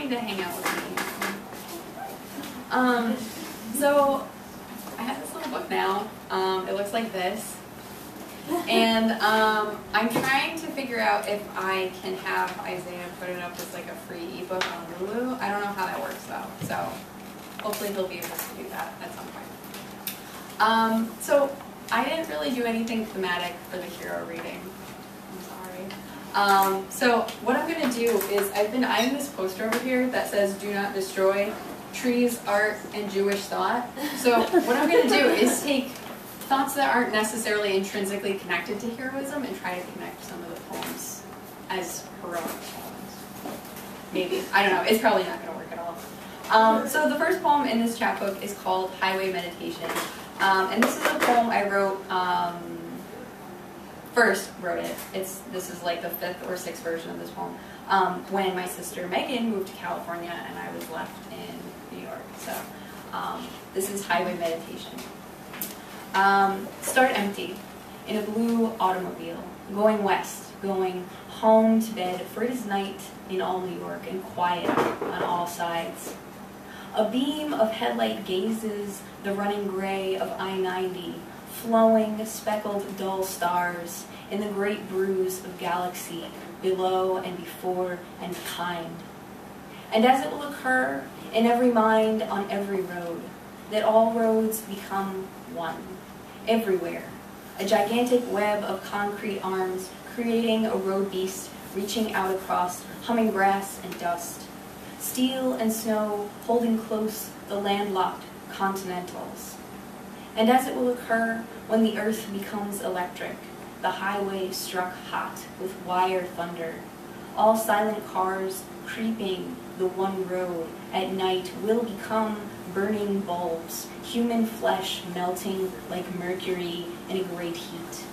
coming to hang out with me. So I have this little book now. It looks like this. And I'm trying to figure out if I can have Isaiah put it up as like a free ebook on Lulu. I don't know how that works though. So hopefully he'll be able to do that at some point. So I didn't really do anything thematic for the hero reading. I'm sorry. So what I'm going to do is I've been eyeing this poster over here that says "Do not destroy trees, art, and Jewish thought." So what I'm going to do is take thoughts that aren't necessarily intrinsically connected to heroism and try to connect some of the poems as heroic poems. Maybe. I don't know. It's probably not going to work at all. So the first poem in this chapbook is called Highway Meditation. And this is a poem I wrote, first wrote it. This is like the 5th or 6th version of this poem, when my sister Megan moved to California and I was left in New York. So this is Highway Meditation. Start empty, in a blue automobile, going west, going home to bed, for it is night in all New York and quiet on all sides. A beam of headlight gazes the running gray of I-90, flowing, speckled, dull stars in the great bruise of galaxy below and before and behind. And as it will occur in every mind on every road, that all roads become one, everywhere, a gigantic web of concrete arms creating a road beast reaching out across humming grass and dust, steel and snow holding close the landlocked continentals. And as it will occur when the earth becomes electric, the highway struck hot with wire thunder, all silent cars creeping the one road at night will become burning bulbs, human flesh melting like mercury in a great heat.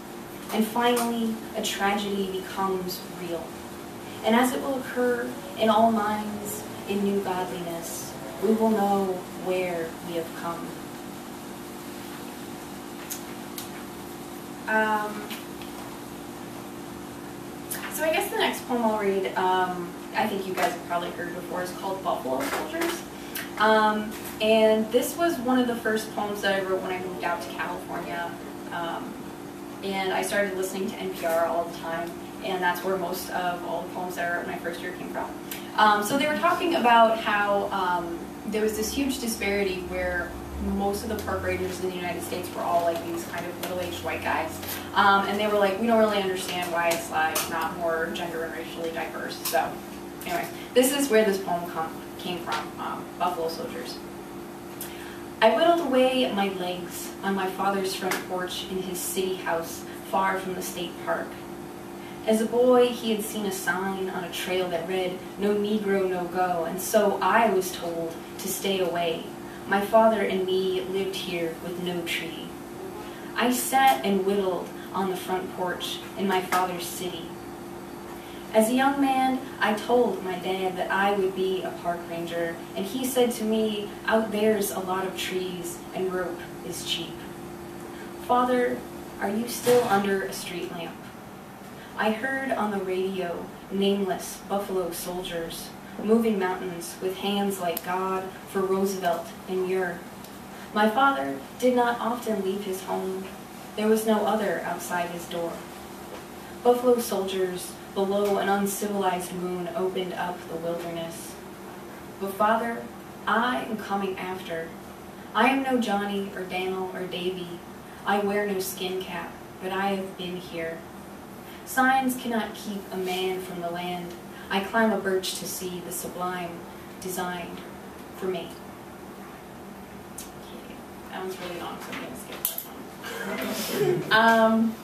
And finally, a tragedy becomes real. And as it will occur in all minds in new godliness, we will know where we have come. So I guess the next poem I'll read, I think you guys have probably heard before, is called Buffalo Soldiers. And this was one of the first poems that I wrote when I moved out to California. And I started listening to NPR all the time, and that's where most of all the poems that I wrote my first year came from. So they were talking about how there was this huge disparity where most of the park rangers in the United States were all like these kind of middle-aged white guys. And they were like, we don't really understand why it's like not more gender and racially diverse. So anyway, this is where this poem came from, Buffalo Soldiers. I whittled away my legs on my father's front porch in his city house far from the state park. As a boy, he had seen a sign on a trail that read, "No Negro, no go," and so I was told to stay away. My father and me lived here with no tree. I sat and whittled on the front porch in my father's city. As a young man, I told my dad that I would be a park ranger, and he said to me, "Out there's a lot of trees, and rope is cheap." Father, are you still under a street lamp? I heard on the radio nameless Buffalo Soldiers, moving mountains with hands like God for Roosevelt and Muir. My father did not often leave his home. There was no other outside his door. Buffalo Soldiers below an uncivilized moon opened up the wilderness. But Father, I am coming after. I am no Johnny or Daniel or Davy. I wear no skin cap, but I have been here. Signs cannot keep a man from the land. I climb a birch to see the sublime designed for me. Okay. That one's really long, so I'm going to skip that one.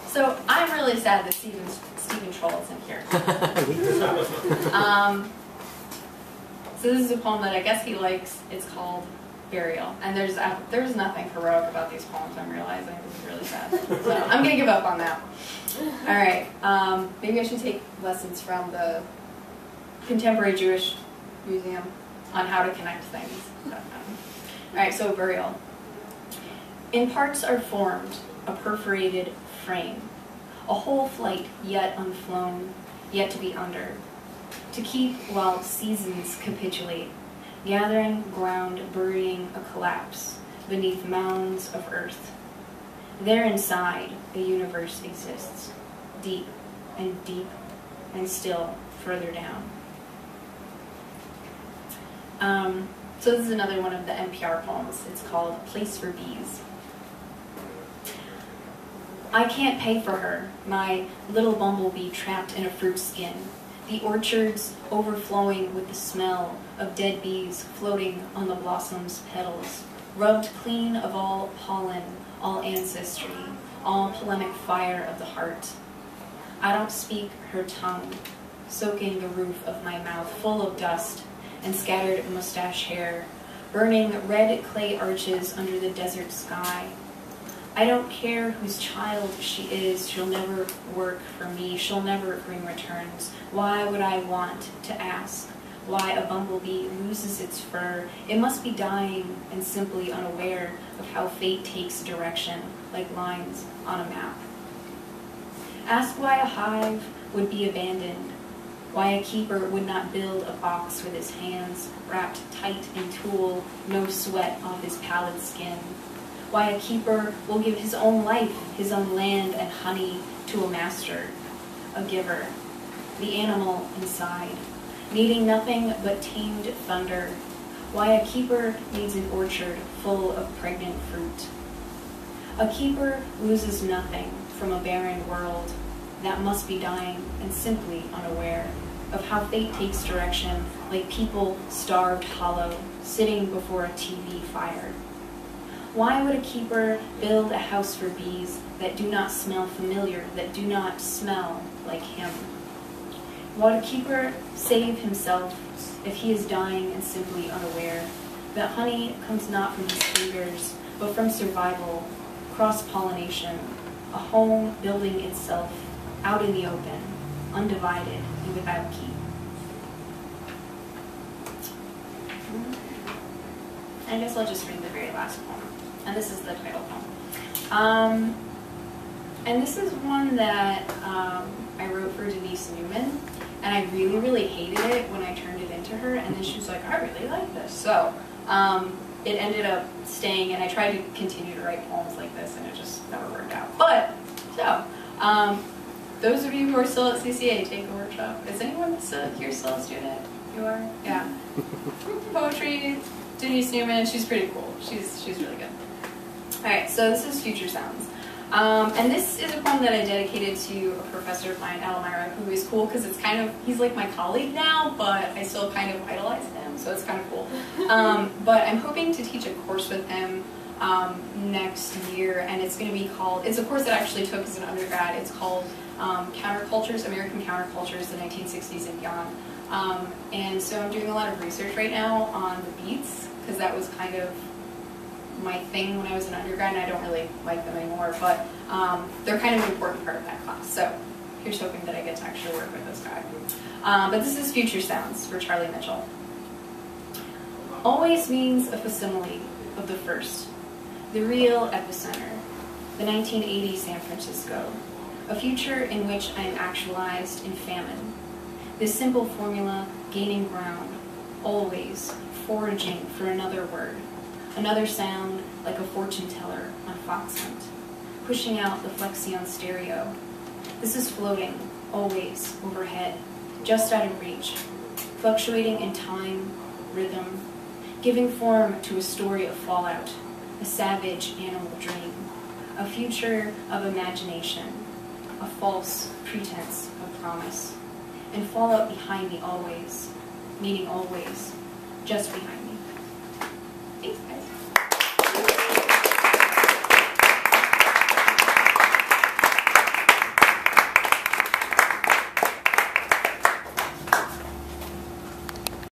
So I'm really sad that Stephen Troll isn't here. So this is a poem that I guess he likes. It's called Burial. And there's nothing heroic about these poems, I'm realizing. This is really sad. So I'm going to give up on that. All right. Maybe I should take lessons from the Contemporary Jewish Museum on how to connect things. All right, so Burial. In parts are formed a perforated frame, a whole flight yet unflown, yet to be under. to keep while seasons capitulate, gathering ground, burying a collapse beneath mounds of earth. There inside, a universe exists, deep and still further down. So this is another one of the NPR poems. It's called Place for Bees. I can't pay for her, my little bumblebee trapped in a fruit skin, the orchards overflowing with the smell of dead bees floating on the blossom's petals, rubbed clean of all pollen, all ancestry, all polemic fire of the heart. I don't speak her tongue, soaking the roof of my mouth full of dust and scattered mustache hair, burning red clay arches under the desert sky. I don't care whose child she is, she'll never work for me, she'll never bring returns. Why would I want to ask why a bumblebee loses its fur? It must be dying and simply unaware of how fate takes direction, like lines on a map. Ask why a hive would be abandoned, why a keeper would not build a box with his hands wrapped tight in tulle, no sweat off his pallid skin. Why a keeper will give his own life, his own land and honey to a master, a giver, the animal inside, needing nothing but tamed thunder. Why a keeper needs an orchard full of pregnant fruit. A keeper loses nothing from a barren world that must be dying and simply unaware of how fate takes direction, like people starved hollow, sitting before a TV fire. Why would a keeper build a house for bees that do not smell familiar, that do not smell like him? Would a keeper save himself if he is dying and simply unaware that honey comes not from his fingers, but from survival, cross-pollination, a home building itself out in the open, undivided and without keep? I guess I'll just read the very last poem. And this is the title poem. And this is one that I wrote for Denise Newman, and I really, really hated it when I turned it into her, and then she was like, I really like this. So it ended up staying, and I tried to continue to write poems like this, and it just never worked out. But, so, those of you who are still at CCA, take a workshop. Is anyone here still a student? You are? Yeah. Poetry, Denise Newman, she's pretty cool. She's really good. Alright, so this is Future Sounds. And this is a poem that I dedicated to a professor of mine, Elmira, who is cool because it's kind of, he's like my colleague now, but I still kind of idolize him, so it's kind of cool. But I'm hoping to teach a course with him next year, and it's going to be called, it's a course that I actually took as an undergrad. It's called Countercultures, American Countercultures, the 1960s and beyond. And so I'm doing a lot of research right now on the beats, because that was kind of my thing when I was an undergrad, and I don't really like them anymore, but they're kind of an important part of that class. So here's hoping that I get to actually work with this guy. But this is Future Sounds for Charlie Mitchell. Always means a facsimile of the first, the real epicenter, the 1980 San Francisco, a future in which I am actualized in famine. This simple formula gaining ground, always foraging for another word, another sound like a fortune teller on Fox Hunt, pushing out the Flexion stereo. This is floating, always overhead, just out of reach, fluctuating in time, rhythm, giving form to a story of fallout, a savage animal dream, a future of imagination, a false pretense of promise, and fallout behind me always, meaning always, just behind me.